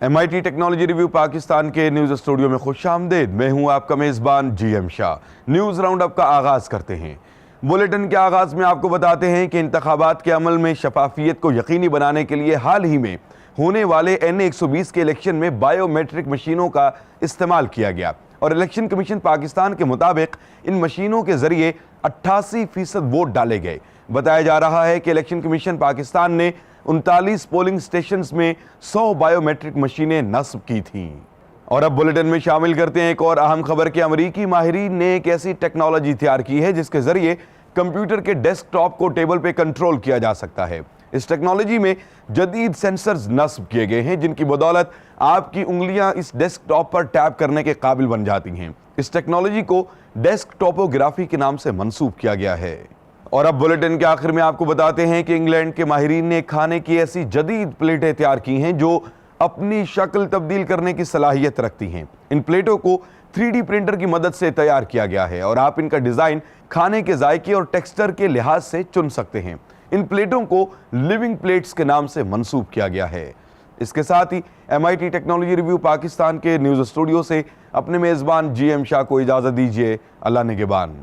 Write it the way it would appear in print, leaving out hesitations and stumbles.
MIT technology review Pakistan के news studio में खुशामदीद। मैं हूं आपका मेज़बान GM Shah. News round up का आगाज़ करते हैं। बुलेटिन के आगाज़ में आपको बताते हैं कि इंतखाबात के अमल में शफाफियत को यकीनी बनाने के लिए हाल ही में होने वाले NA 120 के इलेक्शन में बायोमेट्रिक मशीनों का इस्तेमाल किया गया और इलेक्शन कमीशन पाकिस्तान के मुताबिक इन मशीनों के जरिए 88% वोट डाले गए। बताया जा रहा है कि इलेक्शन कमीशन पाकिस्तान ने 39 पोलिंग स्टेशन में 100 बायोमेट्रिक मशीनें नस्ब की थीं। और अब बुलेटिन में शामिल करते हैं एक और अहम खबर कि अमरीकी माहिरीन ने एक ऐसी टेक्नोलॉजी तैयार की है जिसके जरिए कंप्यूटर के डेस्कटॉप को टेबल पे कंट्रोल किया जा सकता है। इस टेक्नोलॉजी में जदीद सेंसर्स नस्ब किए गए हैं जिनकी बदौलत आपकी उंगलियां इस डेस्कटॉप पर टैप करने के काबिल बन जाती हैं। इस टेक्नोलॉजी को डेस्कटॉपोग्राफी के नाम से मंसूब किया गया है। और अब बुलेटिन के आखिर में आपको बताते हैं कि इंग्लैंड के माहिरीन ने खाने की ऐसी जदीद प्लेटें तैयार की हैं जो अपनी शक्ल तब्दील करने की सलाहियत रखती हैं। इन प्लेटों को 3D प्रिंटर की मदद से तैयार किया गया है और आप इनका डिज़ाइन खाने के जायके और टेक्सचर के लिहाज से चुन सकते हैं। इन प्लेटों को लिविंग प्लेट्स के नाम से मंसूब किया गया है। इसके साथ ही MIT टेक्नोलॉजी रिव्यू पाकिस्तान के न्यूज़ स्टूडियो से अपने मेज़बान GM शाह को इजाज़त दीजिए। अल्लाह निगहबान।